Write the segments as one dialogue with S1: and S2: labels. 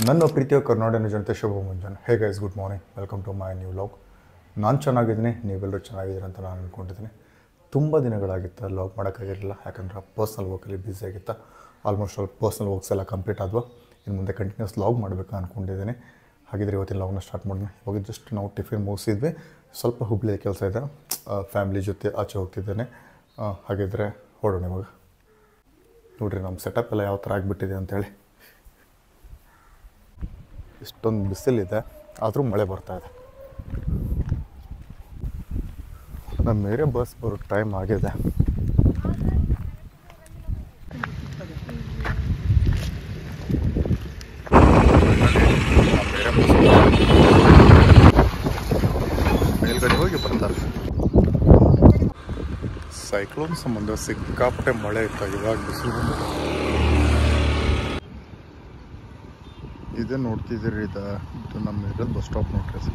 S1: ನನ್ನ ಪ್ರೀತಿಯ ಕರ್ನಾಟಕ ಜನತೆ ಶುಭ ಮುಂಜಾನೆ. Hey guys, good morning, welcome to my new vlog. ನಾನು ಚೆನ್ನಾಗಿದ್ದೀನಿ, ನೀವೆಲ್ಲರೂ ಚೆನ್ನಾಗಿದ್ದೀರಿ ಅಂತ ನಾನು ಅಂದ್ಕೊಂಡಿದ್ದೀನಿ. ತುಂಬ ದಿನಗಳಾಗಿತ್ತು ವ್ಲಾಗ್ ಮಾಡೋಕ್ಕಾಗಿರಲಿಲ್ಲ, ಯಾಕಂದರೆ ಪರ್ಸ್ನಲ್ ವರ್ಕಲ್ಲಿ ಬ್ಯುಸಿ ಆಗಿತ್ತು. ಆಲ್ಮೋಸ್ಟ್ ಆಲ್ ಪರ್ಸ್ನಲ್ ವರ್ಕ್ಸ್ ಎಲ್ಲ ಕಂಪ್ಲೀಟ್ ಆದವು. ಇನ್ನು ಮುಂದೆ ಕಂಟಿನ್ಯೂಸ್ ವ್ಲಾಗ್ ಮಾಡಬೇಕು ಅಂದ್ಕೊಂಡಿದ್ದೀನಿ. ಹಾಗಿದ್ರೆ ಇವತ್ತಿನ ವ್ಲಾಗ್ನ ಸ್ಟಾರ್ಟ್ ಮಾಡೋಣ. ಇವಾಗ ಜಸ್ಟ್ ನಾವು ಟಿಫಿನ್ ಮುಗಿಸಿದ್ವಿ, ಸ್ವಲ್ಪ ಹುಬ್ಳಿಯಲ್ಲಿ ಕೆಲಸ ಇದೆ, ಫ್ಯಾಮಿಲಿ ಜೊತೆ ಆಚೆ ಹೋಗ್ತಿದ್ದೇನೆ. ಹಾಗಿದ್ರೆ ಹೊರಡೋಣ ಇವಾಗ. ನೋಡಿರಿ ನಮ್ಮ ಸೆಟಪ್ ಎಲ್ಲ ಯಾವ ಥರ ಆಗಿಬಿಟ್ಟಿದೆ ಅಂಥೇಳಿ. ಇಷ್ಟೊಂದು ಬಿಸಿಲಿದೆ, ಆದರೂ ಮಳೆ ಬರ್ತಾಯಿದೆ. ನಮ್ಮ ಮೇರೆ ಬಸ್ ಬರೋ ಟೈಮ್ ಆಗಿದೆ. ಮೇಲ್ಗಡೆ ಹೋಗಿ ಬರ್ತಾರೆ. ಸೈಕ್ಲೋನ್ ಸಂಬಂಧ ಸಿಕ್ಕಾಪಟ್ಟೆ ಮಳೆ ಇತ್ತು, ಇವಾಗ ಬಿಸಿಲು ಬಂದು ಇದೇ ನೋಡ್ತಿದ್ದೀರಿ. ಇದು ನಮ್ಮ ಇರೋದು ಬಸ್ ಸ್ಟಾಪ್ ನೋಡ್ರಿ.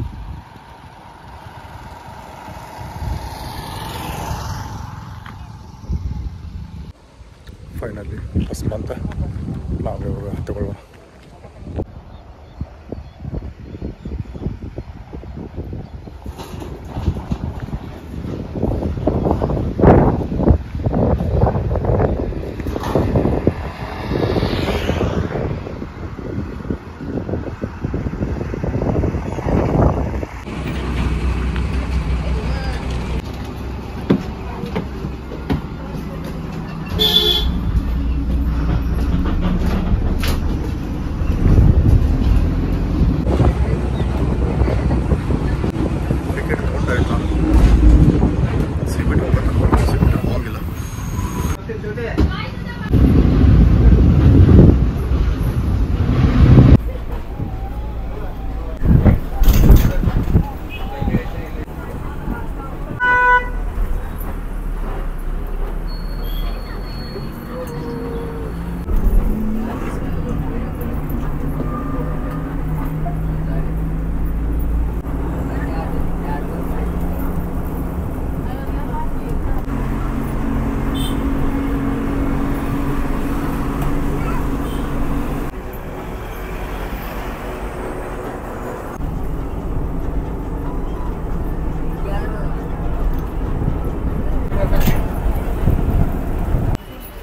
S1: ಫೈನಲಿ ಬಸ್ ಬಂತ, ನಾವು ಇವಾಗ ತಗೊಳ್ಳೋಣ.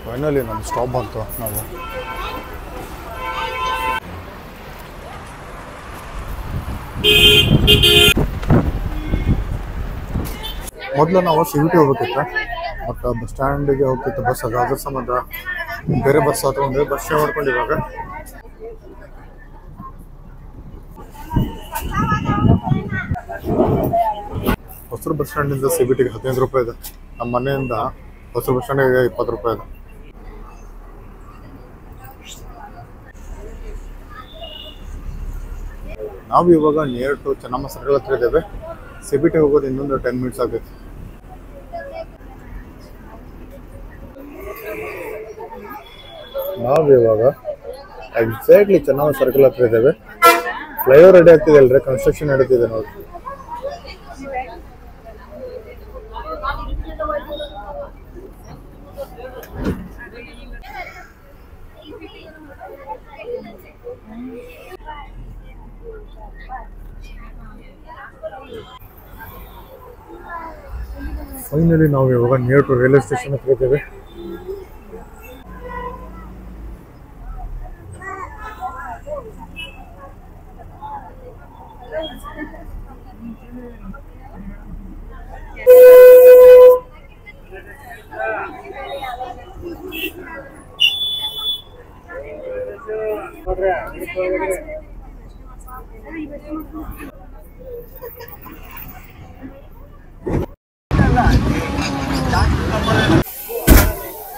S1: ಫೈನಲಿ ನಮ್ಮ ಸ್ಟಾಪ್ ಬಂತು. ನಾವು ಮೊದಲು ನಾವು ಸಿವಿಟಿ ಹೋಗ್ಬೇಕಿತ್ತು, ಮತ್ತು ಬಸ್ ಸ್ಟ್ಯಾಂಡಿಗೆ ಹೋಗ್ತಿತ್ತು ಬಸ್. ಅದ್ರ ಸಂಬಂಧ ಬೇರೆ ಬಸ್ ಹತ್ಕೊಂಡು ಬಸ್ ಶೇ ಮಾಡ್ಕೊಂಡು ಇವಾಗ ಹೊಸರು ಬಸ್ ಸ್ಟ್ಯಾಂಡಿಂದ ಸಿಬಿಟಿಗೆ 15 ರೂಪಾಯಿ ಇದೆ. ನಮ್ಮ ಮನೆಯಿಂದ ಹೊಸರು ಬಸ್ ಸ್ಟ್ಯಾಂಡಿಗೆ 20 ರೂಪಾಯಿ ಇದೆ. ನಾವು ಇವಾಗ ನಿಯರ್ ಟು ಚೆನ್ನಮ್ಮ ಸರ್ಕಲ್ ಹತ್ರ ಇದ್ದೇವೆ. ಸಿಬಿಟಿ ಹೋಗೋದು ಇನ್ನೊಂದು 10 ಮಿನಿಟ್ಸ್ ಆಗೈತೆ. ನಾವು ಇವಾಗ ಎಕ್ಸಾಕ್ಟ್ಲಿ ಚೆನ್ನಮ್ಮ ಸರ್ಕಲ್ ಹತ್ರ ಇದ್ದೇವೆ. ಫ್ಲೈಓವರ್ ರೆಡಿ ಆಗ್ತಿದೆ ಅಲ್ರಿ, ಕನ್ಸ್ಟ್ರಕ್ಷನ್ ನಡೀತಿದೆ ನೋಡಿ. ಫೈನಲಿ ನಾವು ಇವಾಗ ನಿಯರ್ ಟು ರೈಲ್ವೆ ಸ್ಟೇಷನ್ ಹತ್ರ ಇದ್ದೇವೆ.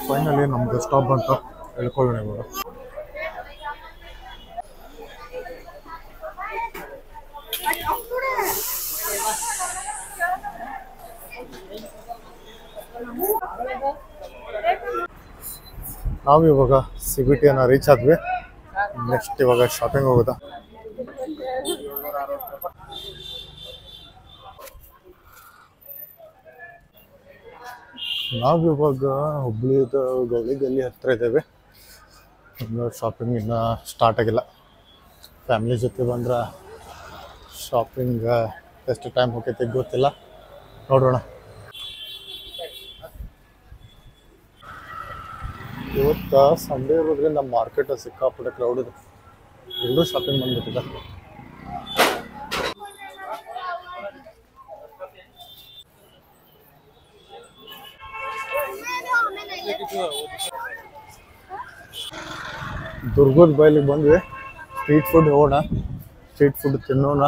S1: ಫೈನಲಿ ನಮ್ದು ಸ್ಟಾಪ್ ಬಂತು, ಹೇಳ್ಕೊಳ್ಳೋಣ ಇವಾಗ. ನಾವು ಇವಾಗ ಸಿಬಿಟಿಯನ್ನು ರೀಚ್ ಆದ್ವಿ. ನೆಕ್ಸ್ಟ್ ಇವಾಗ ಶಾಪಿಂಗ್ ಹೋಗೋದಾ. ನಾವು ಇವಾಗ ಹುಬ್ಳಿದ ಗೌಳಿ ಗಲ್ಲಿ ಹತ್ತಿರ ಇದ್ದೇವೆ. ಇನ್ನು ಶಾಪಿಂಗ್ ಇನ್ನೂ ಸ್ಟಾರ್ಟ್ ಆಗಿಲ್ಲ. ಫ್ಯಾಮಿಲಿ ಜೊತೆ ಬಂದ್ರೆ ಶಾಪಿಂಗ್ ಎಷ್ಟು ಟೈಮ್ ಹೋಗೈತಿ ಗೊತ್ತಿಲ್ಲ, ನೋಡೋಣ. ಇವತ್ತು ಸಂಡೇ ಇರೋದ್ರಿಂದ ಮಾರ್ಕೆಟ್ ಸಿಕ್ಕಾಪಟ್ಟೆ ಕ್ರೌಡ್ ಇದೆ, ಎಲ್ಲರೂ ಶಾಪಿಂಗ್ ಬಂದ್ಬಿಟ್ಟಿದೆ. ದುರ್ಗದ ಬೈಲಿಗೆ ಬಂದ್ವಿ, ಸ್ಟ್ರೀಟ್ ಫುಡ್ ಹೋಗೋಣ, ಸ್ಟ್ರೀಟ್ ಫುಡ್ ತಿನ್ನೋಣ,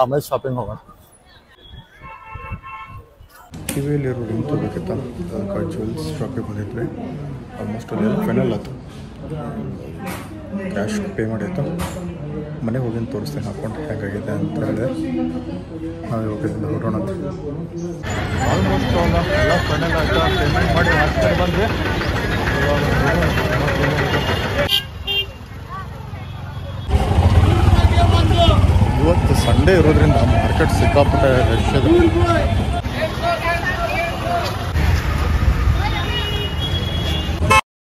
S1: ಆಮೇಲೆ ಶಾಪಿಂಗ್ ಹೋಗೋಣ. ಕಿವಿಯಲ್ಲಿರೋ ರಿಂಗ್ ತಗೋಬೇಕಿತ್ತ, ಅದಕ್ಕೆ ಜ್ಯುವೆಲ್ಸ್ ಶಾಪಿಗೆ ಬಂದಿದ್ವಿ. ಆಲ್ಮೋಸ್ಟ್ ಅಲ್ಲೆಲ್ಲ ಫೈನಲ್ ಆಯ್ತು, ಕ್ಯಾಶ್ ಪೇ ಮಾಡಾಯ್ತು. ಮನೆಗೆ ಹೋಗಿನ ತೋರಿಸ್ತೇನೆ ಹಾಕ್ಕೊಂಡು ಹೇಗಾಗಿದೆ ಅಂತ ಹೇಳಿದೆ. ನಾವು ಇವಾಗಿಂದ ಹೊರಡೋಣ. ಆಲ್ಮೋಸ್ಟ್ ಎಲ್ಲ ಫೈನಲ್ ಆಯಿತು, ಪೇಮೆಂಟ್ ಮಾಡಿ ಹಾಕ್ತಾರೆ ಬಂದ್ವಿ. ಇವತ್ತು ಸಂಡೇ ಇರೋದ್ರಿಂದ ಮಾರ್ಕೆಟ್ ಸಿಕ್ಕಾಪಟ್ಟೆ ರಶ್ ಇದೆ.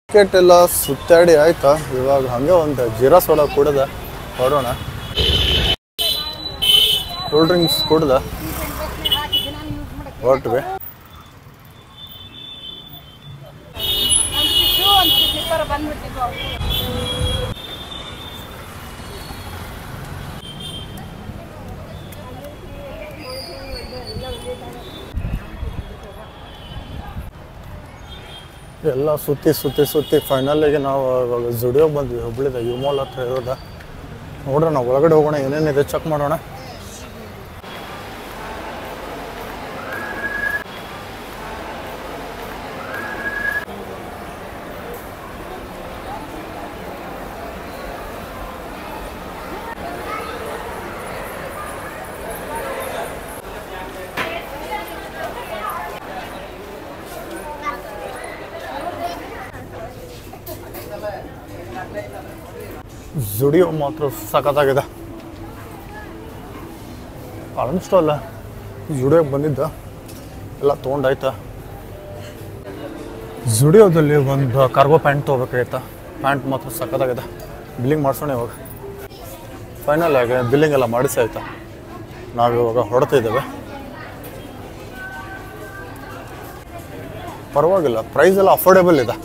S1: ಮಾರ್ಕೆಟ್ ಎಲ್ಲ ಸುತ್ತಾಡಿ ಆಯ್ತಾ, ಇವಾಗ ಹಂಗೆ ಒಂದು ಜೀರಾ ಸೋಡಾ ಕುಡ್ದ ಹೊರಡೋಣ. ಕೂಲ್ ಡ್ರಿಂಕ್ಸ್ ಕುಡ್ದ ಹೊರಟ್ವಿ. ಎಲ್ಲ ಸುತ್ತಿ ಫೈನಲಿಗೆ ನಾವು ಇವಾಗ ಜುಡಿಯೋಗೆ ಬಂದ್ವಿ. ಹುಬ್ಳಿದ ಯುಮಾಲ್ ಹತ್ರ ಇರೋದ. ನೋಡ್ರಿ, ನಾವು ಒಳಗಡೆ ಹೋಗೋಣ, ಏನೇನಿದೆ ಚೆಕ್ ಮಾಡೋಣ. ಜುಡಿಯೋ ಮಾತ್ರ ಸಖತ್ತಾಗಿದೆ. ಆಲ್ಮೋಸ್ಟ್ ಅಲ್ಲ ಜುಡಿಯೋಗೆ ಬಂದಿದ್ದ ಎಲ್ಲ ತೊಗೊಂಡಾಯ್ತಾ. ಜುಡಿಯೋದಲ್ಲಿ ಒಂದು ಕಾರ್ಗೋ ಪ್ಯಾಂಟ್ ತೊಗೋಬೇಕಾಯ್ತಾ. ಪ್ಯಾಂಟ್ ಮಾತ್ರ ಸಖತ್ತಾಗಿದೆ. ಬಿಲ್ಲಿಂಗ್ ಮಾಡಿಸೋಣ ಇವಾಗ. ಫೈನಲ್ ಆಗಿ ಬಿಲ್ಲಿಂಗ್ ಎಲ್ಲ ಮಾಡಿಸಿ ಆಯ್ತಾ. ನಾವಿವಾಗ ಹೊರಡ್ತಿದ್ದೇವೆ. ಪರವಾಗಿಲ್ಲ, ಪ್ರೈಸ್ ಎಲ್ಲ ಅಫೋರ್ಡೆಬಲ್ ಇದೆ.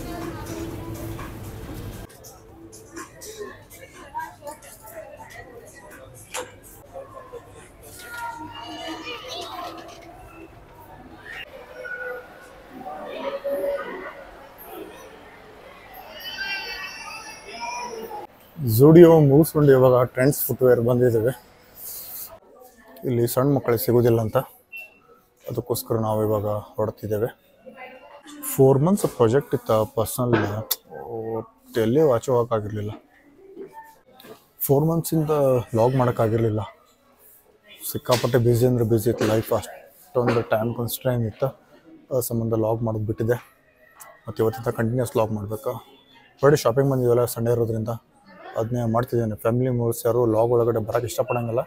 S1: ಜುಡಿಯೋ ಮುಗಿಸ್ಕೊಂಡು ಇವಾಗ ಟ್ರೆಂಡ್ಸ್ ಫುಟ್ವೇರ್ ಬಂದಿದ್ದೇವೆ. ಇಲ್ಲಿ ಸಣ್ಣ ಮಕ್ಕಳಿಗೆ ಸಿಗೋದಿಲ್ಲ ಅಂತ, ಅದಕ್ಕೋಸ್ಕರ ನಾವು ಇವಾಗ ಹೊರಡ್ತಿದ್ದೇವೆ. 4 months ಪ್ರಾಜೆಕ್ಟ್ ಇತ್ತು ಪರ್ಸ್ನಲ್, ಎಲ್ಲಿ ವಾಚ್ ಹೋಗೋಕ್ಕಾಗಿರಲಿಲ್ಲ. 4 months ಲಾಗ್ ಮಾಡೋಕ್ಕಾಗಿರಲಿಲ್ಲ. ಸಿಕ್ಕಾಪಟ್ಟೆ ಬ್ಯುಸಿ ಅಂದರೆ ಬ್ಯುಸಿ ಇತ್ತು ಲೈಫ್. ಅಷ್ಟೊಂದು ಟೈಮ್ ಕನ್ಸ್ಟ್ರೈನ್ ಇತ್ತು, ಸಂಬಂಧ ಲಾಗ್ ಮಾಡೋದು ಬಿಟ್ಟಿದೆ. ಮತ್ತು ಇವತ್ತಿಂದ ಕಂಟಿನ್ಯೂಸ್ ಲಾಗ್ ಮಾಡಬೇಕು. ಹೊರಡಿ ಶಾಪಿಂಗ್ ಬಂದಿದ್ದೀವಲ್ಲ ಸಂಡೇ ಇರೋದ್ರಿಂದ ಅದನ್ನೇ ಮಾಡ್ತಿದ್ದೇನೆ. ಫ್ಯಾಮಿಲಿ ಮೂವ್ಸ್ ಯಾರು ಲಾಗ್ ಒಳಗಡೆ ಬರೋಕ್ಕೆ ಇಷ್ಟಪಡೋಂಗಿಲ್ಲ,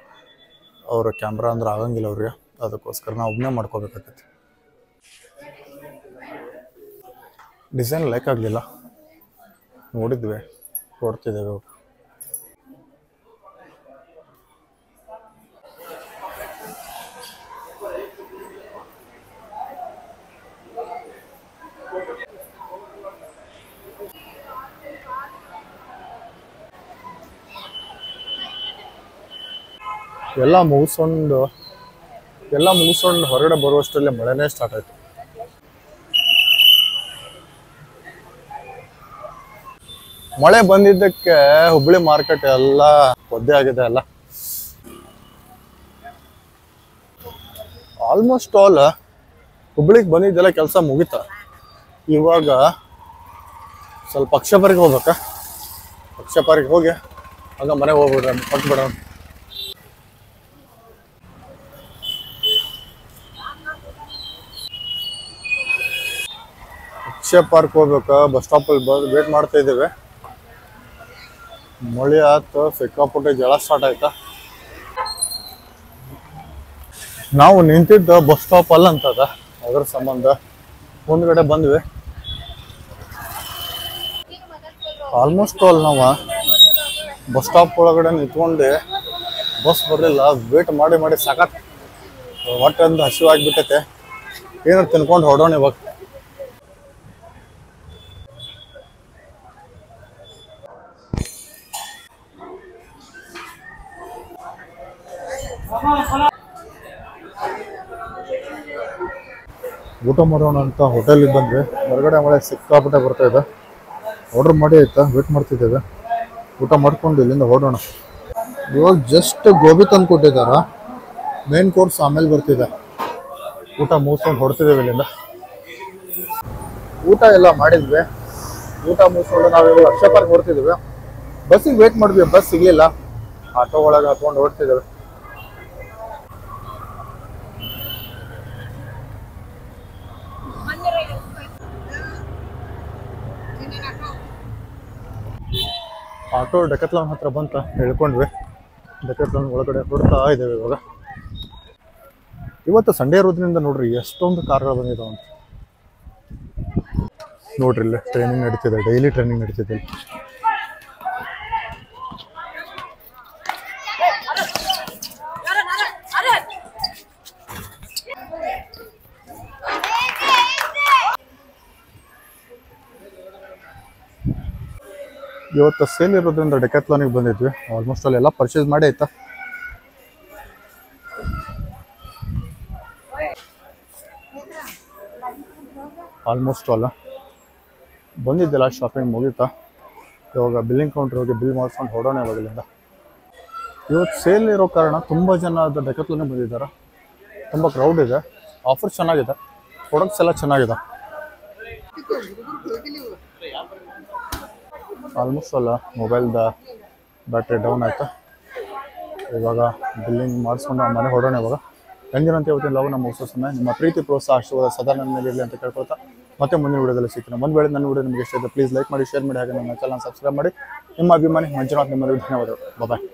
S1: ಅವ್ರ ಕ್ಯಾಮ್ರಾ ಅಂದ್ರೆ ಆಗಂಗಿಲ್ಲ ಅವ್ರಿಗೆ. ಅದಕ್ಕೋಸ್ಕರ ನಾವು ಒಬ್ಬನೇ ಮಾಡ್ಕೋಬೇಕಾಗತ್ತೆ. ಡಿಸೈನ್ ಲೈಕ್ ಆಗಲಿಲ್ಲ, ನೋಡಿದ್ವಿ, ಹೊಡ್ತಿದ್ದೇವೆ. ಎಲ್ಲ ಮುಗಿಸ್ಕೊಂಡು ಹೊರಗಡೆ ಬರುವಷ್ಟರಲ್ಲೇ ಮಳೆನೇ ಸ್ಟಾರ್ಟ್ ಆಯಿತು. ಮಳೆ ಬಂದಿದ್ದಕ್ಕೆ ಹುಬ್ಳಿ ಮಾರ್ಕೆಟ್ ಎಲ್ಲ ಒದ್ದೆ ಆಗಿದೆ. ಎಲ್ಲ ಆಲ್ಮೋಸ್ಟ್ ಆಲ್ ಹುಬ್ಳಿಗೆ ಬಂದಿದ್ದೆಲ್ಲ ಕೆಲಸ ಮುಗಿತ. ಇವಾಗ ಸ್ವಲ್ಪ ಅಕ್ಷಪಾರಿಗೆ ಹೋಗ್ಬೇಕಾ, ಅಕ್ಷಪಾರಿಗೆ ಹೋಗಿ ಹಂಗ ಮನೆಗೆ ಹೋಗ್ಬಿಡ್ರ, ಹೊಟ್ಬಿಡೋಣ. ಅಕ್ಷಯ ಪಾರ್ಕ್ ಹೋಗ್ಬೇಕಾ, ಬಸ್ ಸ್ಟಾಪಲ್ಲಿ ವೇಟ್ ಮಾಡ್ತಾ ಇದ್ದೇವೆ. ಮಳೆ ಆಯ್ತು, ಸಿಕ್ಕಾಪಟ್ಟೆ ಜಳ ಸ್ಟಾರ್ಟ್ ಆಯ್ತಾ. ನಾವು ನಿಂತಿದ್ದ ಬಸ್ ಸ್ಟಾಪ್ ಅಲ್ಲಂತದ, ಅದ್ರ ಸಂಬಂಧ ಮುಂದ್ಗಡೆ ಬಂದ್ವಿ. ಆಲ್ಮೋಸ್ಟ್ ಆಲ್ ನಾವು ಬಸ್ ಸ್ಟಾಪ್ ಒಳಗಡೆ ನಿಂತ್ಕೊಂಡೆ ಬಸ್ ಬರಲಿಲ್ಲ. ವೇಟ್ ಮಾಡಿ ಮಾಡಿ ಸಾಕಾತ್, ಹೊಟ್ಟೆಂದು ಹಸಿವಾಗಿಬಿಟ್ಟೈತೆ. ಏನಾರು ತಿನ್ಕೊಂಡು ಹೊಡೋಣ ಇವಾಗ. ಊಟ ಮಾಡೋಣ ಅಂತ ಹೋಟೆಲಿಗೆ ಬಂದರೆ ಹೊರಗಡೆ ಮಳೆ ಸಿಕ್ಕಾಪಟ್ಟೆ ಬರ್ತಾ ಇದೆ. ಆರ್ಡ್ರ್ ಮಾಡಿ ಆಯ್ತಾ, ವೇಟ್ ಮಾಡ್ತಿದ್ದೇವೆ. ಊಟ ಮಾಡ್ಕೊಂಡು ಇಲ್ಲಿಂದ ಹೊರಡೋಣ. ಇವಾಗ ಜಸ್ಟ್ ಗೋಬಿ ತಂದು ಕೊಟ್ಟಿದ್ದಾರ, ಮೇನ್ ಕೋರ್ಸ್ ಆಮೇಲೆ ಬರ್ತಿದೆ. ಊಟ ಮುಗಿಸ್ಕೊಂಡು ಹೊಡ್ತಿದ್ದೇವೆ ಇಲ್ಲಿಂದ. ಊಟ ಎಲ್ಲ ಮಾಡಿದ್ವಿ. ಊಟ ಮುಗಿಸ್ಕೊಂಡು ನಾವಿವಾಗ ಅಕ್ಷಯ ಪಾರ್ಕ್ ಹೊಡ್ತಿದ್ದೇವೆ. ಬಸ್ಸಿಗೆ ವೇಟ್ ಮಾಡಿದ್ವಿ, ಬಸ್ ಸಿಗಲಿಲ್ಲ. ಆಟೋ ಒಳಗೆ ಹತ್ಕೊಂಡು ಹೊಡ್ತಿದ್ದೇವೆ. ಆಟೋ ಡೆಕತ್ಲಾನ್ ಹತ್ರ ಬಂತ ಹೇಳ್ಕೊಂಡ್ವಿ. ಡೆಕತ್ಲಾನ್ ಒಳಗಡೆ ಹೊಡ್ತಾ ಇದ್ದೇವೆ ಇವಾಗ. ಇವತ್ತು ಸಂಡೇ ಇರೋದ್ರಿಂದ ನೋಡ್ರಿ ಎಷ್ಟೊಂದು ಕಾರ್ಗಳು ಬಂದಿದ್ದಾವೆ ಅಂತ. ನೋಡ್ರಿ ಇಲ್ಲಿ ಟ್ರೈನಿಂಗ್ ನಡೀತಿದೆ, ಡೈಲಿ ಟ್ರೈನಿಂಗ್ ನಡೀತಿದೆ. ಇವತ್ತು ಸೇಲ್ ಇರೋದ್ರಿಂದ ಡೆಕ್ಯಾಥ್ಲಾನಿಗೆ ಬಂದಿದ್ವಿ. ಆಲ್ಮೋಸ್ಟ್ ಅಲ್ಲೆಲ್ಲ ಪರ್ಚೇಸ್ ಮಾಡಿ ಆಯ್ತಾ. ಆಲ್ಮೋಸ್ಟ್ ಅಲ್ಲ ಬಂದಿದ್ದೆಲ್ಲ ಶಾಪಿಂಗ್ ಮುಗೀತಾ. ಇವಾಗ ಬಿಲ್ಲಿಂಗ್ ಕೌಂಟ್ರ್ ಹೋಗಿ ಬಿಲ್ ಮಾಡ್ಕೊಂಡು ಹೊಡೋಣ ಇವಾಗಿಲ್ಲಿಂದ. ಇವತ್ತು ಸೇಲ್ ಇರೋ ಕಾರಣ ತುಂಬ ಜನ ಅದು ಡೆಕ್ಯಾಥ್ಲಾನಿಗೆ ಬಂದಿದ್ದಾರೆ. ತುಂಬ ಕ್ರೌಡ್ ಇದೆ, ಆಫರ್ ಚೆನ್ನಾಗಿದೆ, ಪ್ರಾಡಕ್ಟ್ಸ್ ಎಲ್ಲ ಚೆನ್ನಾಗಿದೆ. ಆಲ್ಮೋಸ್ಟ್ ಅಲ್ಲ ಮೊಬೈಲ್ದ ಬ್ಯಾಟ್ರಿ ಡೌನ್ ಆಯಿತಾ. ಇವಾಗ ಬಿಲ್ಲಿಂಗ್ ಮಾಡಿಸ್ಕೊಂಡು ಮನೆ ಹೊಡೋಣ ಇವಾಗ. ಹೆಂಗಿರಂತ ಇವತ್ತಿನ ಲಾಗ್ ನಮ್ಮ ಹೊಸ ಸಮಯ. ನಿಮ್ಮ ಪ್ರೀತಿ ಪ್ರೋತ್ಸಾಹ ಆಶೀರ್ವಾದ ಸದಾ ನನ್ನ ಮೇಲೆ ಇರಲಿ ಅಂತ ಕೇಳ್ಕೊಳ್ತಾ ಮತ್ತೆ ಮುಂದಿನ ವಿಡಿಯೋದಲ್ಲಿ ಸಿಗ್ತೀನಿ. ಒಂದು ವೇಳೆ ನನ್ನ ವಿಡಿಯೋ ನಿಮಗೆ ಇಷ್ಟ ಇದೆ ಪ್ಲೀಸ್ ಲೈಕ್ ಮಾಡಿ, ಶೇರ್ ಮಾಡಿ, ಹಾಗೆ ನನ್ನ ಚಾನಲ್ ಸಬ್ಸ್ಕ್ರೈಬ್ ಮಾಡಿ. ನಿಮ್ಮ ಅಭಿಮಾನಿ ಮಂಜುನಾಥ್, ನಿಮ್ಮಲ್ಲಿ ಧನ್ಯವಾದಗಳು. ಬಾಯ್.